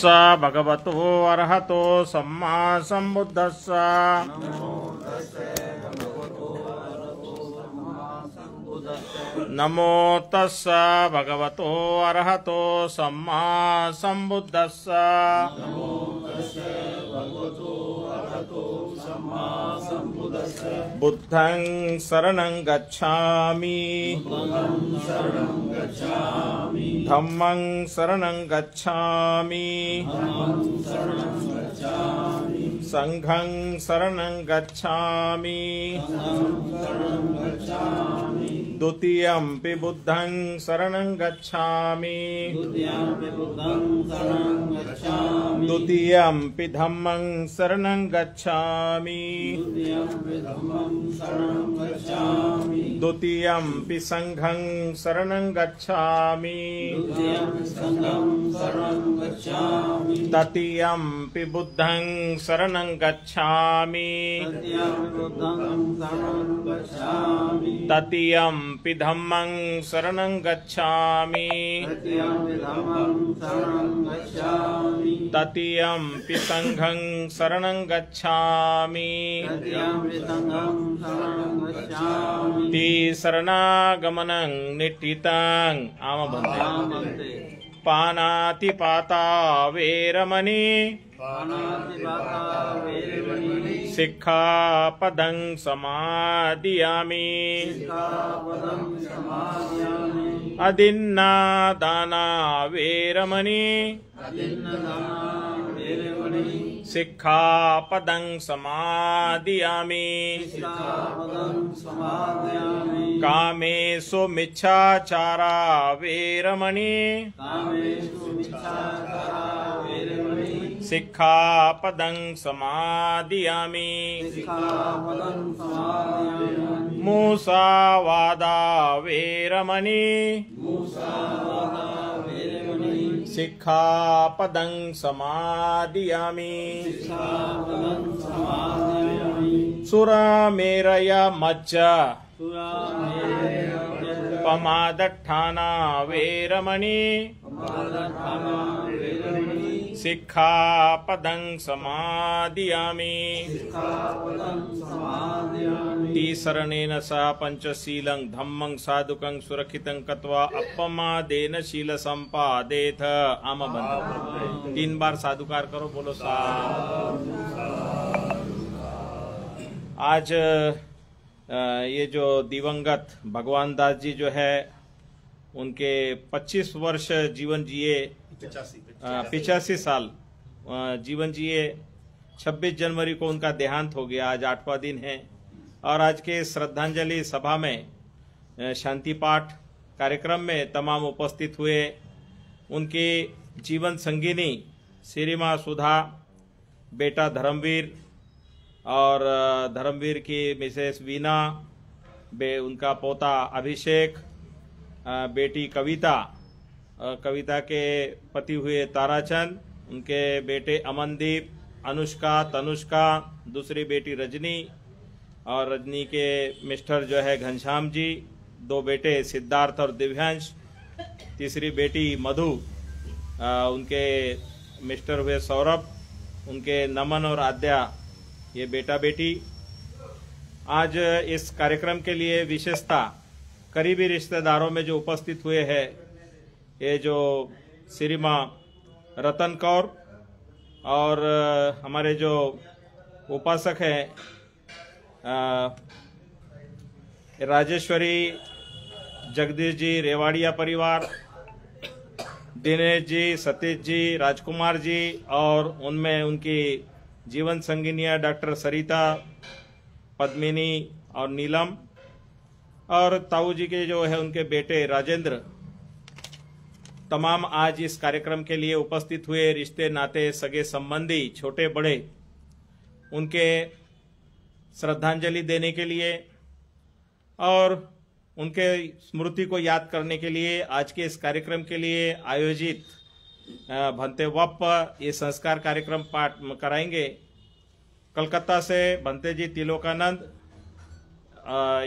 भगवतो अरहतो सम्मा सम्बुद्धस्स। नमो तस्स भगवतो अरहतो सम्मा सम्बुद्धस्स। बुद्धं शरणं गच्छामि धम्मं शरणं गच्छामि संघं शरणं गच्छामि द्वितीयंपि बुद्धं शरणं गच्छामि द्वितीयंपि धम्मं शरणं गच्छामि द्वितीयंपि संघं शरणं गच्छामि तृतीयंपि बुद्धं शरणं गच्छामि तृतीयंपि धम्मं शरणं गच्छामि तृतीयंपि संघं शरणं गच्छामि शरणागमनं निठितं आमबन्ते पानातिपाता वेरमणि सिक्खापदं समादियामि अदिन्नादाना वेरमणि सिक्खापदं समादियामि कामेषु मिच्छाचारा वेरमणि सिक्खापदं समादियामि मूसावादा वेरमणि सिक्खापदं समादियामि सुरामेरय मज्ज पमादट्ठाना वेरमणि सिक्खापदं समादियामि तीसरणेन सह पंचशीलं धम्मं साधुकं सुरक्षितं कृत्वा अपमादेन शील संपादेथ आमबन्धु। 3 बार साधुकार करो, बोलो साधु। आज ये जो दिवंगत भगवान दास जी जो है उनके 25 वर्ष जीवन जिए, 85 साल जीवन जिए। 26 जनवरी को उनका देहांत हो गया। आज 8वां दिन है और आज के श्रद्धांजलि सभा में शांति पाठ कार्यक्रम में तमाम उपस्थित हुए। उनकी जीवन संगिनी श्री मां सुधा, बेटा धर्मवीर और धर्मवीर की मिसेस वीना, उनका पोता अभिषेक, बेटी कविता, कविता के पति हुए ताराचंद, उनके बेटे अमनदीप, अनुष्का, तनुष्का, दूसरी बेटी रजनी और रजनी के मिस्टर जो है घनश्याम जी, 2 बेटे सिद्धार्थ और दिव्यांश, तीसरी बेटी मधु, उनके मिस्टर हुए सौरभ, उनके नमन और आद्या, ये बेटा बेटी। आज इस कार्यक्रम के लिए विशेषता करीबी रिश्तेदारों में जो उपस्थित हुए हैं, ये जो श्री मां रतन कौर और हमारे जो उपासक हैं राजेश्वरी, जगदीश जी, रेवाड़िया परिवार, दिनेश जी, सतीश जी, राजकुमार जी और उनमें उनकी जीवन संगिनियां डॉक्टर सरिता, पद्मिनी और नीलम, और ताऊ जी के जो है उनके बेटे राजेंद्र, तमाम आज इस कार्यक्रम के लिए उपस्थित हुए। रिश्ते नाते, सगे संबंधी, छोटे बड़े, उनके श्रद्धांजलि देने के लिए और उनके स्मृति को याद करने के लिए आज के इस कार्यक्रम के लिए आयोजित भंते वप ये संस्कार कार्यक्रम पाठ कराएंगे। कलकत्ता से भंते जी तिलोकानंद,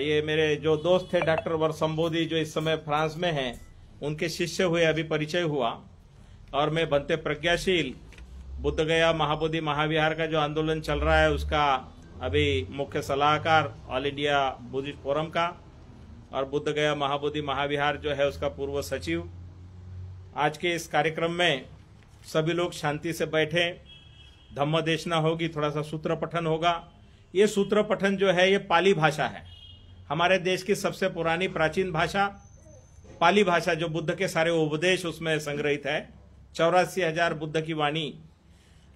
ये मेरे जो दोस्त थे डॉक्टर वरसंबोधी जो इस समय फ्रांस में हैं, उनके शिष्य हुए, अभी परिचय हुआ। और मैं भंते प्रज्ञाशील बुद्ध गया महाबोधि महाविहार का जो आंदोलन चल रहा है उसका अभी मुख्य सलाहकार ऑल इंडिया बुद्धिस्ट फोरम का, और बुद्ध गया महाबोधि महाविहार जो है उसका पूर्व सचिव। आज के इस कार्यक्रम में सभी लोग शांति से बैठे, धम्म देशना होगी, थोड़ा सा सूत्र पठन होगा। ये सूत्र पठन जो है ये पाली भाषा है, हमारे देश की सबसे पुरानी प्राचीन भाषा पाली भाषा, जो बुद्ध के सारे उपदेश उसमें संग्रहित है। 84,000 बुद्ध की वाणी,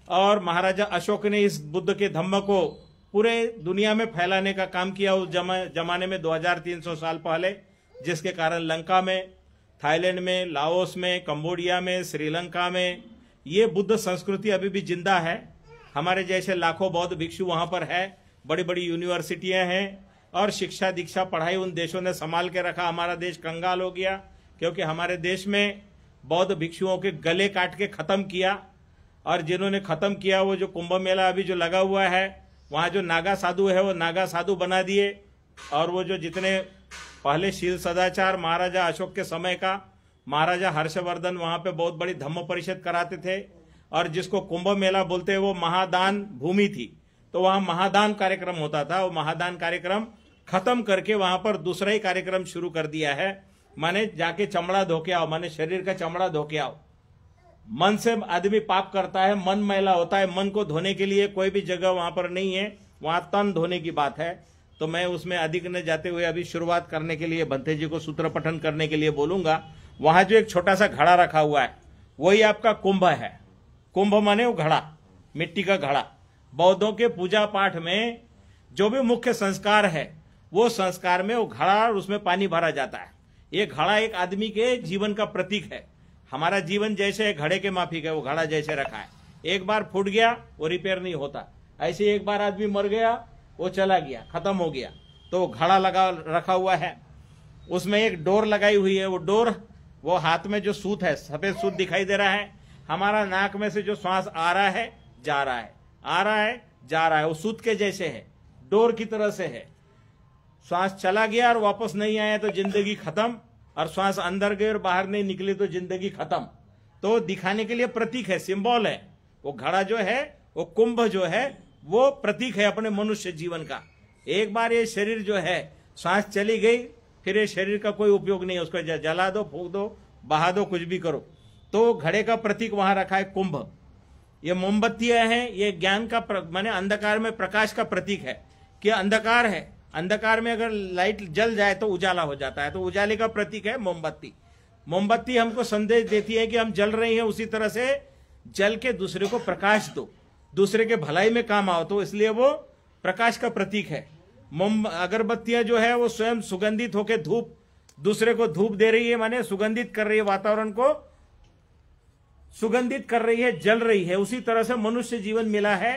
और महाराजा अशोक ने इस बुद्ध के धम्म को पूरे दुनिया में फैलाने का काम किया उस जमाने में 2300 साल पहले, जिसके कारण लंका में, थाईलैंड में, लाओस में, कंबोडिया में, श्रीलंका में ये बुद्ध संस्कृति अभी भी जिंदा है। हमारे जैसे लाखों बौद्ध भिक्षु वहां पर है, बड़ी बड़ी यूनिवर्सिटियां हैं, और शिक्षा दीक्षा पढ़ाई उन देशों ने संभाल के रखा। हमारा देश कंगाल हो गया क्योंकि हमारे देश में बौद्ध भिक्षुओं के गले काट के खत्म किया, और जिन्होंने खत्म किया वो जो कुंभ मेला अभी जो लगा हुआ है वहां जो नागा साधु है वो नागा साधु बना दिए, और वो जो जितने पहले शील सदाचार महाराजा अशोक के समय का महाराजा हर्षवर्धन वहां पे बहुत बड़ी धम्म परिषद कराते थे, और जिसको कुंभ मेला बोलते हैं वो महादान भूमि थी, तो वहां महादान कार्यक्रम होता था। वो महादान कार्यक्रम खत्म करके वहां पर दूसरा ही कार्यक्रम शुरू कर दिया है, माने जाके चमड़ा धो के आओ, माने शरीर का चमड़ा धो के आओ। मन से आदमी पाप करता है, मन मैला होता है, मन को धोने के लिए कोई भी जगह वहां पर नहीं है, वहां तन धोने की बात है। तो मैं उसमें अधिक न जाते हुए अभी शुरुआत करने के लिए भंते जी को सूत्र पठन करने के लिए बोलूंगा। वहां जो एक छोटा सा घड़ा रखा हुआ है वही आपका कुंभ है। कुंभ माने वो घड़ा, मिट्टी का घड़ा। बौद्धों के पूजा पाठ में जो भी मुख्य संस्कार है वो संस्कार में वो घड़ा और उसमें पानी भरा जाता है। ये घड़ा एक आदमी के जीवन का प्रतीक है। हमारा जीवन जैसे घड़े के माफिक है, वो घड़ा जैसे रखा है। एक बार फूट गया वो रिपेयर नहीं होता, ऐसे एक बार आदमी मर गया वो चला गया, खत्म हो गया। तो वो घड़ा लगा रखा हुआ है, उसमें एक डोर लगाई हुई है। वो डोर, वो हाथ में जो सूत है, सफेद सूत दिखाई दे रहा है। हमारा नाक में से जो श्वास आ रहा है जा रहा है, आ रहा है जा रहा है, वो सूत के जैसे है, डोर की तरह से है। श्वास चला गया और वापस नहीं आया तो जिंदगी खत्म, और श्वास अंदर गए और बाहर नहीं निकली तो जिंदगी खत्म। तो दिखाने के लिए प्रतीक है, सिंबल है। वो घड़ा जो है, वो कुंभ जो है, वो प्रतीक है अपने मनुष्य जीवन का। एक बार ये शरीर जो है, श्वास चली गई, फिर ये शरीर का कोई उपयोग नहीं है, उसको जला दो, फूंक दो, बहा दो, कुछ भी करो। तो घड़े का प्रतीक वहां रखा है कुंभ। ये मोमबत्तियां हैं, ये ज्ञान का माने अंधकार में प्रकाश का प्रतीक है कि अंधकार है, अंधकार में अगर लाइट जल जाए तो उजाला हो जाता है, तो उजाले का प्रतीक है मोमबत्ती। मोमबत्ती हमको संदेश देती है कि हम जल रहे हैं, उसी तरह से जल के दूसरे को प्रकाश दो, दूसरे के भलाई में काम आओ, तो इसलिए वो प्रकाश का प्रतीक है। अगरबत्तियां जो है वो स्वयं सुगंधित होकर धूप, दूसरे को धूप दे रही है, माने सुगंधित कर रही है, वातावरण को सुगंधित कर रही है, जल रही है। उसी तरह से मनुष्य जीवन मिला है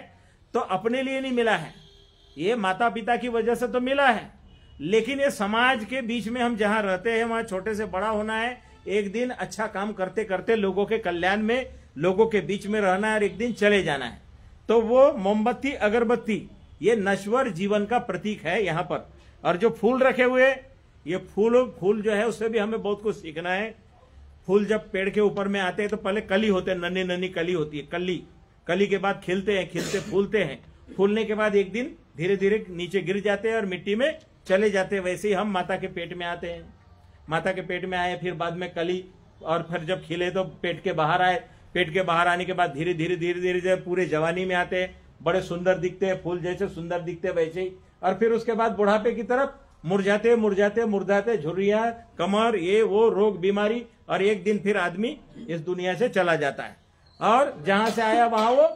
तो अपने लिए नहीं मिला है, ये माता पिता की वजह से तो मिला है, लेकिन ये समाज के बीच में हम जहां रहते हैं वहां छोटे से बड़ा होना है। एक दिन अच्छा काम करते करते लोगों के कल्याण में, लोगों के बीच में रहना है, और एक दिन चले जाना है। तो वो मोमबत्ती अगरबत्ती ये नश्वर जीवन का प्रतीक है यहाँ पर। और जो फूल रखे हुए, ये फूल जो है उससे भी हमें बहुत कुछ सीखना है। फूल जब पेड़ के ऊपर में आते हैं तो पहले कली होते हैं, नन्ही नन्ही कली होती है, कली के बाद खिलते हैं, खिलते फूलते हैं, फूलने के बाद एक दिन धीरे धीरे नीचे गिर जाते हैं और मिट्टी में चले जाते हैं। वैसे ही हम माता के पेट में आते हैं, माता के पेट में आए, फिर बाद में कली, और फिर जब खिले तो पेट के बाहर आए, पेट के बाहर आने के बाद धीरे धीरे जब पूरे जवानी में आते हैं, बड़े सुंदर दिखते हैं, फूल जैसे सुंदर दिखते हैं वैसे ही, और फिर उसके बाद बुढ़ापे की तरफ मुरझाते, झुर्रियां, कमर, ये वो रोग बीमारी, और एक दिन फिर आदमी इस दुनिया से चला जाता है। और जहां से आया वहां वो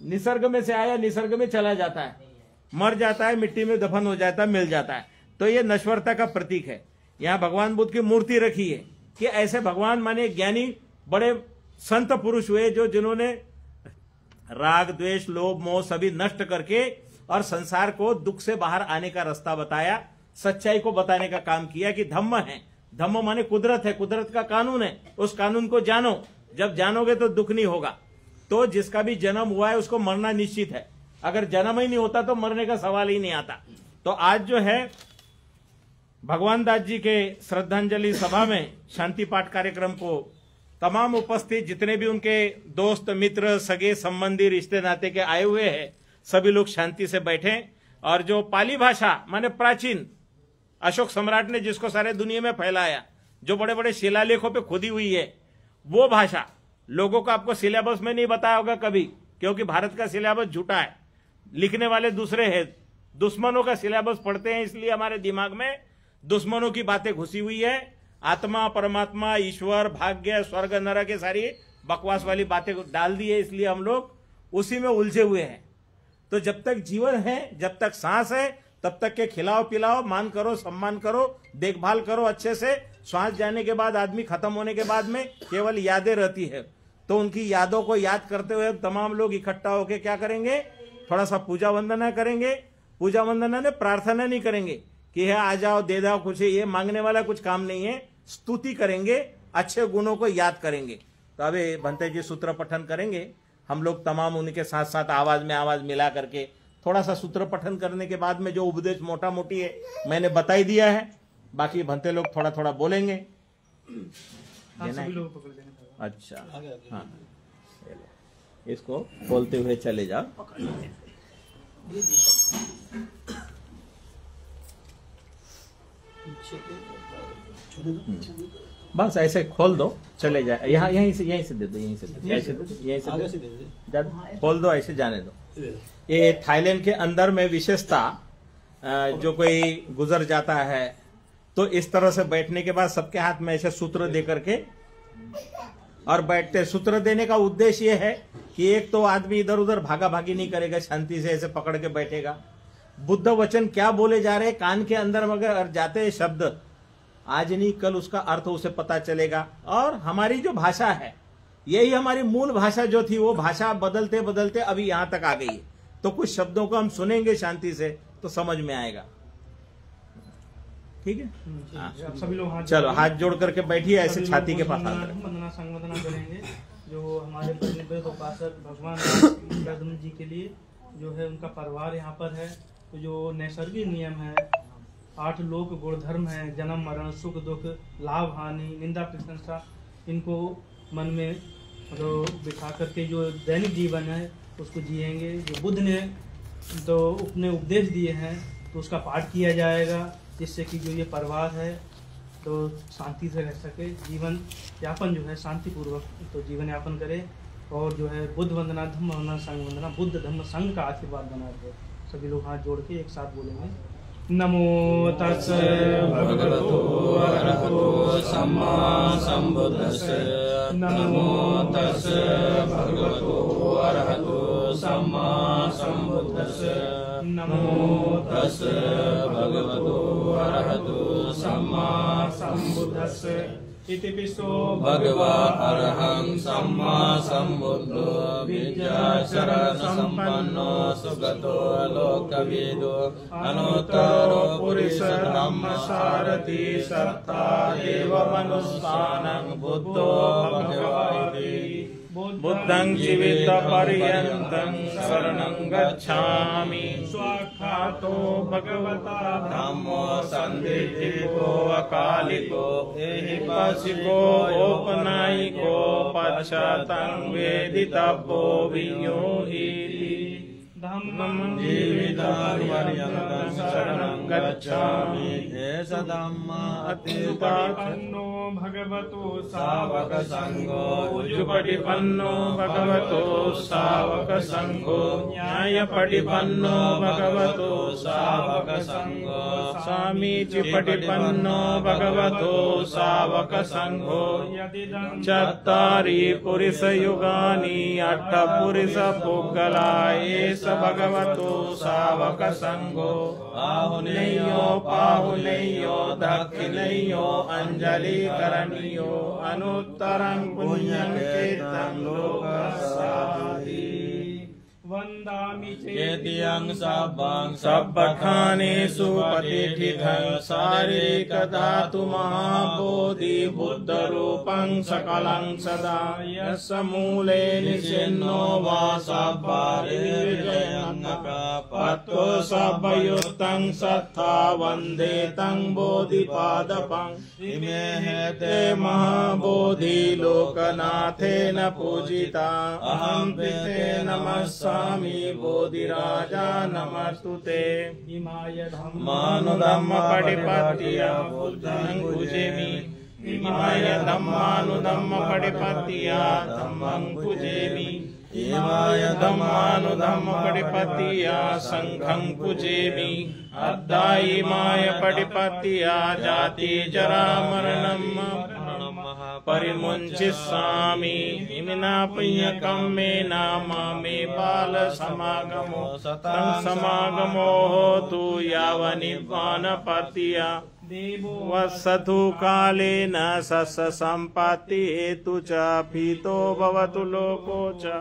निसर्ग में से आया, निसर्ग में चला जाता है, मर जाता है, मिट्टी में दफन हो जाता है, मिल जाता है। तो ये नश्वरता का प्रतीक है। यहाँ भगवान बुद्ध की मूर्ति रखी है कि ऐसे भगवान माने ज्ञानी बड़े संत पुरुष हुए जो जिन्होंने राग द्वेष लोभ मोह सभी नष्ट करके और संसार को दुख से बाहर आने का रास्ता बताया, सच्चाई को बताने का काम किया कि धम्म है। धम्म माने कुदरत है, कुदरत का कानून है, उस कानून को जानो, जब जानोगे तो दुख नहीं होगा। तो जिसका भी जन्म हुआ है उसको मरना निश्चित है, अगर जन्म ही नहीं होता तो मरने का सवाल ही नहीं आता। तो आज जो है भगवान दास जी के श्रद्धांजलि सभा में शांति पाठ कार्यक्रम को तमाम उपस्थित जितने भी उनके दोस्त मित्र सगे संबंधी रिश्ते नाते के आए हुए हैं, सभी लोग शांति से बैठे। और जो पाली भाषा माने प्राचीन, अशोक सम्राट ने जिसको सारे दुनिया में फैलाया, जो बड़े बड़े शिलालेखों पे खुदी हुई है, वो भाषा लोगों को आपको सिलेबस में नहीं बताया होगा कभी, क्योंकि भारत का सिलेबस झूठा है, लिखने वाले दूसरे हैं, दुश्मनों का सिलेबस पढ़ते हैं, इसलिए हमारे दिमाग में दुश्मनों की बातें घुसी हुई है। आत्मा, परमात्मा, ईश्वर, भाग्य, स्वर्ग, नरक के सारी बकवास वाली बातें डाल दी है, इसलिए हम लोग उसी में उलझे हुए हैं। तो जब तक जीवन है, जब तक सांस है, तब तक के खिलाओ पिलाओ, मान करो, सम्मान करो, देखभाल करो अच्छे से। श्वास जाने के बाद, आदमी खत्म होने के बाद में केवल यादें रहती है, तो उनकी यादों को याद करते हुए तमाम लोग इकट्ठा होकर क्या करेंगे, थोड़ा सा पूजा वंदना करेंगे। पूजा वंदना ने प्रार्थना नहीं करेंगे कि है आ जाओ दे दो कुछ, ये मांगने वाला कुछ काम नहीं है। स्तुति करेंगे, अच्छे गुणों को याद करेंगे। तो अभी भंते जी सूत्र पठन करेंगे, हम लोग तमाम उनके साथ साथ आवाज में आवाज मिला करके थोड़ा सा सूत्र पठन करने के बाद में जो उपदेश मोटा मोटी है मैंने बता ही दिया है, बाकी भंते लोग थोड़ा थोड़ा बोलेंगे। अच्छा हाँ, इसको बोलते हुए चले जाओ। बस ऐसे खोल दो, चले जाए। यहाँ यहीं से दे दो, यहीं से दे दो, ऐसे यहीं से दे दो, खोल दो, ऐसे जाने दो। ये थाईलैंड के अंदर में विशेषता, जो कोई गुजर जाता है तो इस तरह से बैठने के बाद सबके हाथ में ऐसे सूत्र दे करके और बैठते। सूत्र देने का उद्देश्य ये है कि एक तो आदमी इधर उधर भागा भागी नहीं करेगा, शांति से ऐसे पकड़ के बैठेगा। बुद्ध वचन क्या बोले जा रहे, कान के अंदर मगर जाते हैं शब्द, आज नहीं कल उसका अर्थ उसे पता चलेगा। और हमारी जो भाषा है, यही हमारी मूल भाषा जो थी, वो भाषा बदलते बदलते अभी यहां तक आ गई है। तो कुछ शब्दों को हम सुनेंगे शांति से तो समझ में आएगा। ठीक है, सभी लोग चलो हाथ जोड़ करके बैठिए, ऐसे छाती के पास वंदना संवंदना करेंगे। जो हमारे वृद्ध उपासक भगवान गौतम जी के लिए जो है उनका परिवार यहाँ पर है। तो जो नैसर्गिक नियम है, 8 लोक गुणधर्म है, जन्म मरण सुख दुख लाभ हानि निंदा प्रशंसा, इनको मन में मतलब बिठा करके जो दैनिक जीवन है उसको जिएंगे। जो बुद्ध ने तो अपने उपदेश दिए हैं तो उसका पाठ किया जाएगा, जिससे कि जो ये परिवार है तो शांति से रह सके, जीवन यापन जो है शांतिपूर्वक तो जीवन यापन करे। और जो है बुद्ध वंदना, धम्म वंदना, संघ वंदना, बुद्ध धम्म संघ का आशीर्वाद बना रहे। सभी लोग हाथ जोड़ के एक साथ बोलेंगे। नमो तस्सै भगवतो अरहतो सम्मा सम्बुद्दस्सै। नमो तस्सै भगवतो अरहतो सम्मा सम्बुद्दस्सै। नमो तस्सै भगवतो अरहतो सम्मा सम्बुद्दस्सै। इति पिसो भगवा अरहं सम्मा सम्बुद्धो विद्याचरण संपन्नो सुगतो लोकविदो अनुत्तरो पुरुष धम्म सारथि सत्ता एव मनुष्यानं बुद्धो भगवति। बुद्धं जीवित पर्यन्तं शरणं गच्छामि। स्वाख्यातो भगवता धम्मो सन्दिग्धो अकालिको एहिपासिको औपनायिको पश्चातं वेदितव्यो वियोहिति। धम्मं जीवितं पर्यन्तं शरणं गच्छामि। एष धम्मः अत्युत्पन्नो भगवतो सावक संघो उजुपटिपन्नो भगवतो सावक संघो न्यायपटिपन्नो भगवतो सावक संघो सामीचिपटिपन्नो भगवतो सावक संघो। चत्वारि पुरुषयुगानि अष्ट पुरुषपुग्गला एष भगवतो सावक संघो। आहुनेयो पाहुनेयो दक्षिणेयो अंजलि करणीयो अनुत्तरं पुण्यं कीर्तं लोकस्याति। वन्दामि चेतियं सब्बं सब्बखानेषु प्रतिष्ठितं शारीरिकधातु महाबोधि बुद्धरूपं सकलं सदा। यस्य मूले निषिन्नो वा सब्बारिविजयन्नका पत्तो सभयुक्तं सत्था वन्दे तं बोधिपादपं इमे ते महाबोधि लोकनाथेन पूजिता अहं ते नमस्सामि बोधिराजा नमस्तुते इमाय धम्मानुधम्मपटिपत्तिया बुद्धं पूजेमि इमाय धम्मानुधम्मपटिपत्तिया धम्मं पूजेमि इमाय धम्मानुधम्मपटिपत्तिया संघं पूजेमि अद्धा इमाय पटिपत्तिया जाति जरा मरणं परिमुञ्चिष्यामि इमिना पुण्यकं मे नाम मे बाल समागमो सतं समागमो होतु यावनिर्वाणपत्तिया वसतु कालेन सस्य सम्पत्ति हेतु च पीतो भवतु लोको च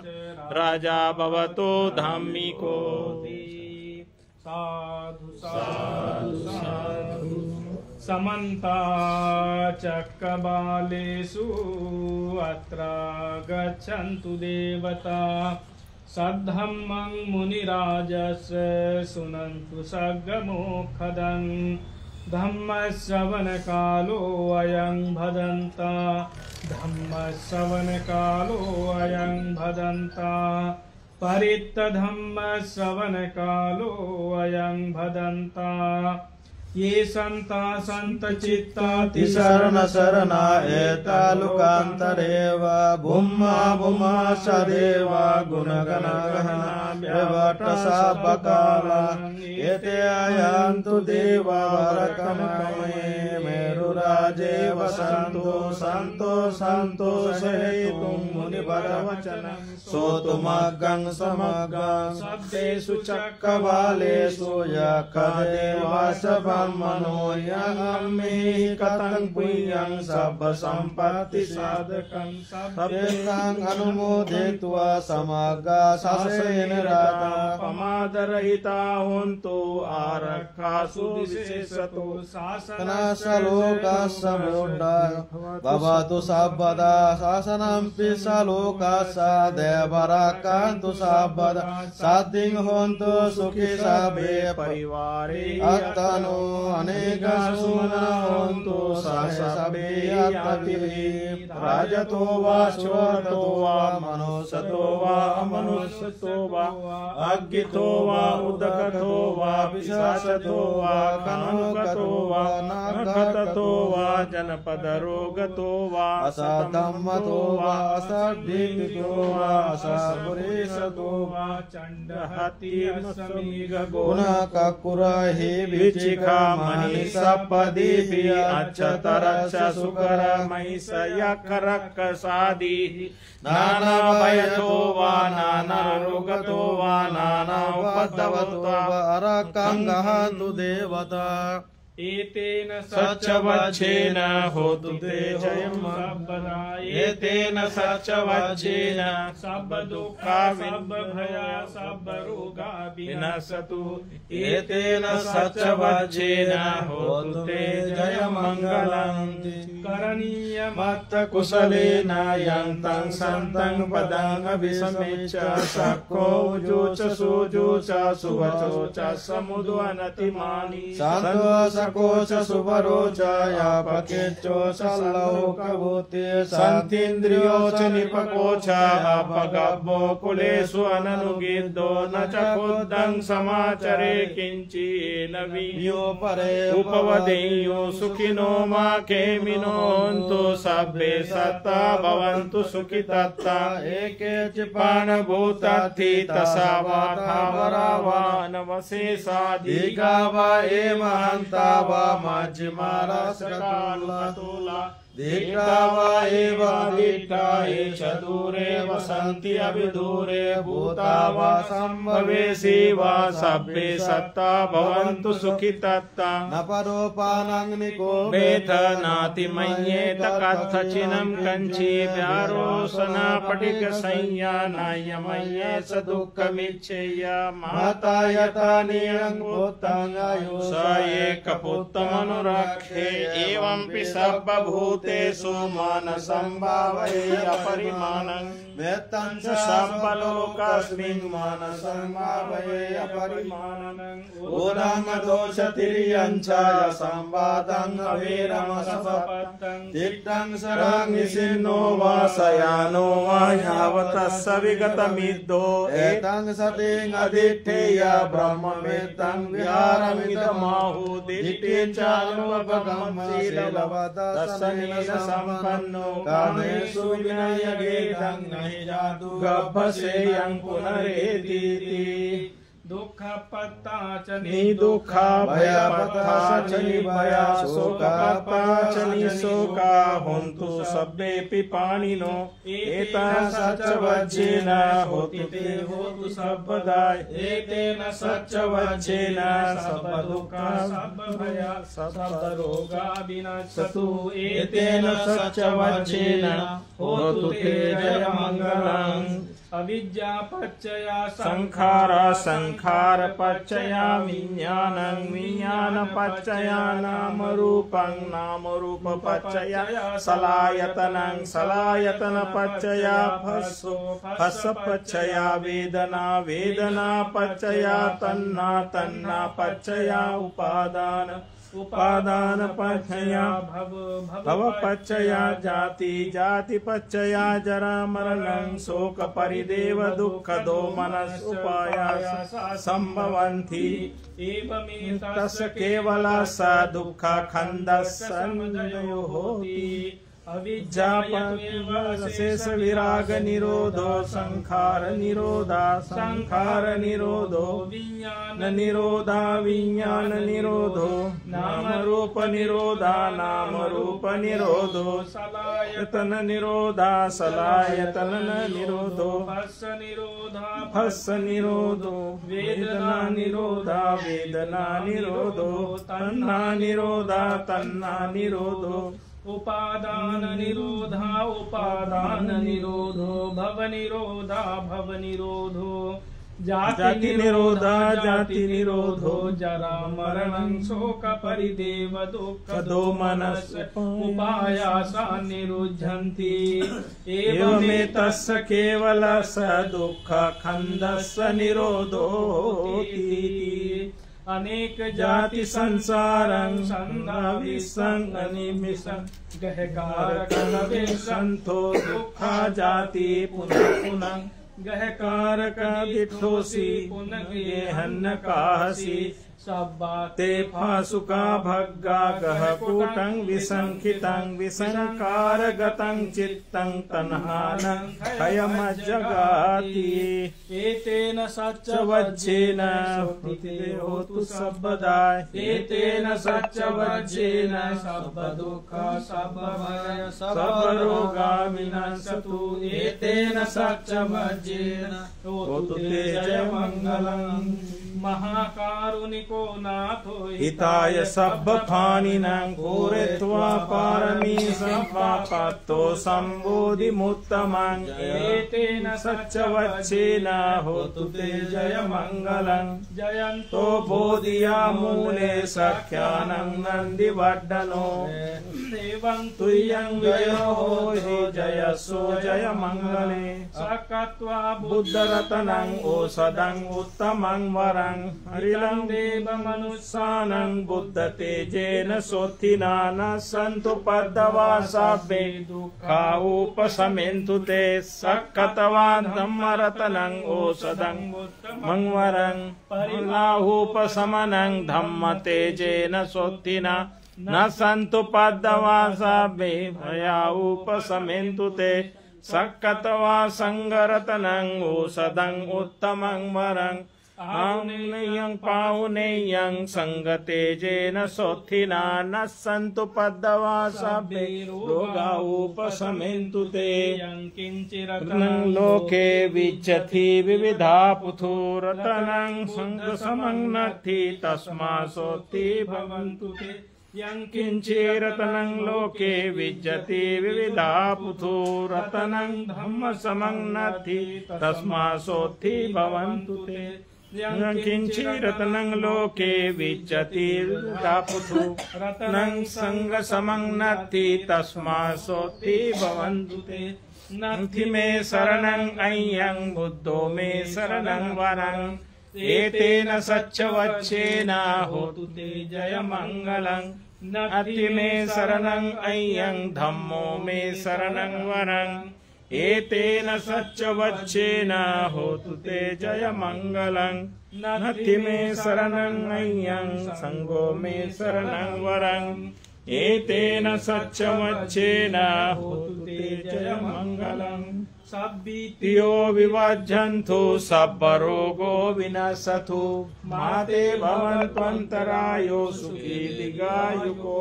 राजा भवतु धार्मिको साधु साधु साधु समन्ता चक्रबालेषु अत्र गच्छन्तु देवता सद्धम्मं मुनिराजस्य शृण्वन्तु सगमोखदं धम्मश्रवणकालो अयं भदन्ता धम्मश्रवणकालो अयं भदन्ता परित्तधम्मश्रवणकालो अयं भदन्ता ये सन्ता सन्तचित्ता तिसरण शरणा एतालुकान्तरेव भूमा भूमा सदेव गुणगणगहना व्यवटसा बकाला एते आयान्तु देवा वरकमये मेरुराजे वसन्तु सन्तो सन्तोषयितुं मुनिवरवचनं सोतुमग्गं समग्गं शब्देषु चक्रवालेषु यखदेवासभं मनोयमे कतं पुण्यं सब संपत्ति साधकं सभ्यं अनुमोदित्वा समग्गा शासेन राता प्रमादरहिता होन्तु आरक्षासु विशेषतो शासनश्लोकाः समृद्धा भवतु सर्वदा शासनमपि श्लोकाः देवराकान्तु सर्वदा साधिं होन्तु सुखी सभे परिवारे अतनो अनेकसुमनोन्तु सहसभेयतिभिः राजतो वा श्वतो वा मनुष्यतो वा अमनुष्यतो वा अज्ञितो वा उदकतो वा पिशाचतो वा कनकतो वा नखततो वा जनपदरोगतो वा असधम्मतो वा असद्धितो वा असपुरेशतो वा चण्डहतिमसमीगुणककुरहि विचिखा मणि सपदीपि अक्षतरक्ष सुकर महिष यक्षरक्ष सादि नाना भयतो वा नाना रोगतो वा नाना उपद्रवतो वा अरकंगहन्तु देवता एतेन सच्चवच्छेन होतु ते जयं सर्वदा एतेन सच्चवच्छेन सब दुःखा सब भया सब रोगा विनश्यतु एतेन सच्चवच्छेन होतु ते जयमङ्गलं करणीयमत्त कुशलेन यन्तं सन्तं पदं विसमेच सखो उजोच सुजोच सुवचो च समुद्वनतिमानि कोच सुवरोच यापकेचो सल्लौकभूते सन्तीन्द्रियो च निपकोच अपगब्बो कुलेषु अननुगिद्धो न च खुद्धं समाचरे किञ्चिन वियो परे उपवदेयो सुखिनो मा केमिनोऽन्तु सभ्ये सत्ता भवन्तु सुखितत्ता एके च प्राणभूतार्थी तसा वा थावरा नवशेषाधिका वा एमहन्ता वा मध्यमा रसकाला दीक्षा वा एवादिष्टा एष दूरे वसन्ति अभिदूरे भूता वा सम्भवेशि वा सभ्ये सत्ता भवन्तु सुखितत्ता न परोपानग्निको वेदनाति मय्येत कथचिनं कञ्ची व्यारोसना पटिक संज्ञा नायमय्ये स दुःखमिच्छेय माता यथा नियङ्गोत्तङ्गायु स एकपुत्रमनुरक्षे एवंपि सर्वभूत भूतेषु मानसं भावये अपरिमाणं मेत्तं च सर्वलोकस्मिन् मानसं भावये अपरिमाणं ऊर्ध्वं दोषतिर्यं च संवादं अविरमसपत्तं तिष्ठं शरं निशिन्नो वासयानो वा यावतस्य विगतमिद्धो एतं सतिं अधिष्ठेय ब्रह्ममेतं विहारमिदमाहु दिष्टे चानुपगमशीलवदसनेन सम्पन्नो कामेषु विनयगेदं नहि जातु गभसेयं पुनरेतीति दुःखपत्ता च निदुःखा भयपत्ता च निभया शोकपत्ता च निशोका हन्तु सब्बेऽपि पाणिनो एतेन सच्चवज्जेन होतु ते होतु सर्वदा एतेन सच्चवज्जेन सर्वदुःखा सर्वभया सर्वरोगा विनश्यतु एतेन सच्चवज्जेन होतु ते जयमङ्गलम् अविद्या पच्चया संखारा संखार पच्चया विज्ञानं विज्ञान पच्चया नाम रूपं नाम रूप पच्चया सलायतनं सलायतन पच्चया फस्सो फस्स पच्चया वेदना वेदना पच्चया तन्ना तन्ना पच्चया उपादान उपादान पच्चया भव पच्चया जाति जाति पच्चया जरा मरणं शोक परिदेव दुःख दोमनस् उपायास संभवन्ति एवमेतस्य केवला स दुःख खण्डस्सन्यो होति अविद्याशेष विराग निरोधो संखार निरोधा संखार निरोधो विज्ञान निरोधा विज्ञान निरोधो नाम रूप निरोधा नाम रूप निरोधो सलायतन निरोधा सलायतन निरोधो फस्स निरोधो वेदना निरोधा वेदना निरोधो तन्ना निरोधा तन्ना निरोधो उपादान निरोधा उपादान निरोधो भव निरोधो जाति निरोधा जाति निरोधो जरा मरणं शोक परिदेव दुःख दोमनस् उपायासा निरुध्यन्ति एवमेतस्य केवलस्य दुःख खण्डस्य निरोधोति अनेक जाति संसारं संधाविसं अनिमिषं गहकारकलवे संतो दुःखा जाति पुनः पुनः गहकारक दिठोसी पुनः ये हन्न काहसी सब्बाते फासुका भग्गा गहकूटं विसंखितं विसंकारगतं चित्तं तन्हानं हयमज्जगाति एतेन सच्चवज्जेन होतु सर्वदा एतेन सच्चवज्जेन सर्वदुःख सर्वभय सर्वरोगा विनश्यतु एतेन सच्चवज्जेन होतु ते जयमङ्गलम् महाकारुणिको नाथो हिताय सब्बफानिनं पूरयित्वा पारमी संपापत्तो सम्बोधिमुत्तमं एतेन सच्चवच्चेन होतु ते जयमङ्गलं जयन्तो बोधिया मूले सख्यानं नन्दिवर्धनो एवं तुयं व्ययो हि जयसो जयमङ्गले सकत्वा बुद्धरत्नं ओषधं उत्तमं वरं हरिलं देवमनुष्यानं बुद्ध तेजेन सोत्थिना न सन्तु पद्मवासाभ्ये दुःखा उपशमेन्तु ते सक्कतवान् धम्मरत्नं औषधं मंवरं परिलाहुपशमनं धम्म तेजेन सोत्थिना न सन्तु पद्मवासाभ्ये भया उपशमेन्तु ते सक्कतवा संगरत्नं औषधं उत्तमं वरं आनेयं पावनेयं संगतेजेन सोत्थिना न सन्तु पद्मवासाभ्ये रोगा उपशमेन्तु ते किञ्चिरत्नं लोके विच्यति विविधा पुथुरत्नं संगसमं नत्थि तस्मात् सोत्थि भवन्तु ते यं किञ्चिरत्नं लोके विज्जति विविधा पुथुरत्नं धम्मसमं नत्थि तस्मात् सोत्थि भवन्तु ते किञ्चिरत्नं लोके विच्यति दापुथु रत्नं संगसमं नत्ति तस्मात् सोत्थि भवन्तु ते नत्थि मे शरणं अय्यं बुद्धो मे शरणं वरं एतेन सच्चवच्चेन होतु ते जयमङ्गलं नत्थि मे शरणं अय्यं धम्मो मे शरणं वरं एतेन सच्चवच्चेन होतु ते जयमङ्गलं नत्थि मे शरणं अय्यं संඝो मे शरणं वरं एतेन सच्चवच्चेन होतु ते जयमङ्गलं सब्बीतियो विवज्जन्तु सब्बरोगो विनश्यतु माते भवन्त्वन्तरायो सुखी दीर्घायुको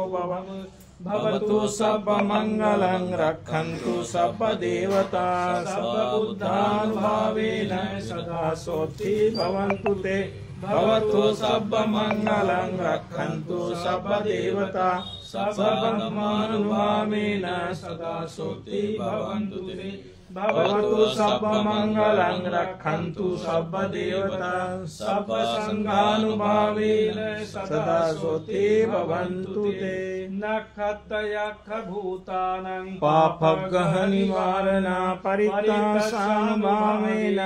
भवतु सर्वमङ्गलं रक्षन्तु सर्वदेवता सर्वबुद्धानुभावेन सदा सोत्थि भवन्तु ते भवतु सर्वमङ्गलं रक्षन्तु सर्वदेवता सर्वधर्मानुभावेन सदा सोत्थि भवन्तु ते भवतु सर्वमङ्गलं रक्षन्तु सर्वदेवता सर्वसङ्घानुभावेन सदा सोत्थि भवन्तु ते नखतयखभूतानं पापग्रहनिवारण परित्राणानुभावेन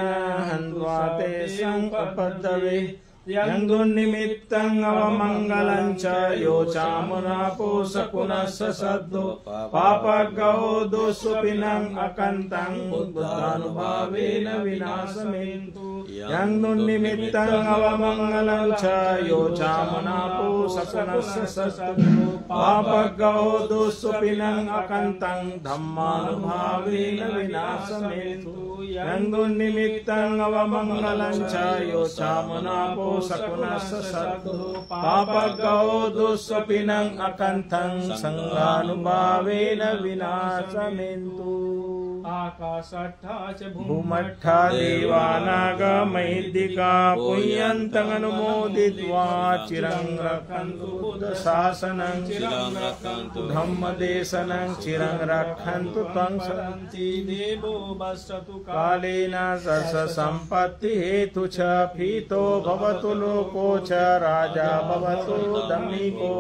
हन्त्वा तेषां उपद्रवे यं दुर्निमित्तं अवमङ्गलं च यो चामुनापोष पुनश्च सद्दो पापगौ दुष्पिनम् अकन्तं बुद्धानुभावेन विनाशमेन्तु यं दुर्निमित्तं अवमङ्गलं च यो चामुनापोष पुनश्च सद्दो पापगौ दुष्पिनम् अकन्तं धम्मानुभावेन विनाशमेन्तु यं दुर्निमित्तं अवमङ्गलं च यो चामुनापोष पुनश्च सद्दो पापगौ दुष्पिनम् अकन्तं संघानुभावेन विनाशमेन्तु आकाशट्ठा च भूमट्ठा देवानागमैदिका पुण्यन्तमनुमोदित्वा चिरं रक्षन्तु बुद्धशासनं धम्मदेशनं चिरं रक्षन्तु त्वं शरन्ति देवो वसतु कालेन सर्वसम्पत्तिहेतु च पीतो भवतु लोको च राजा भवतु धनिको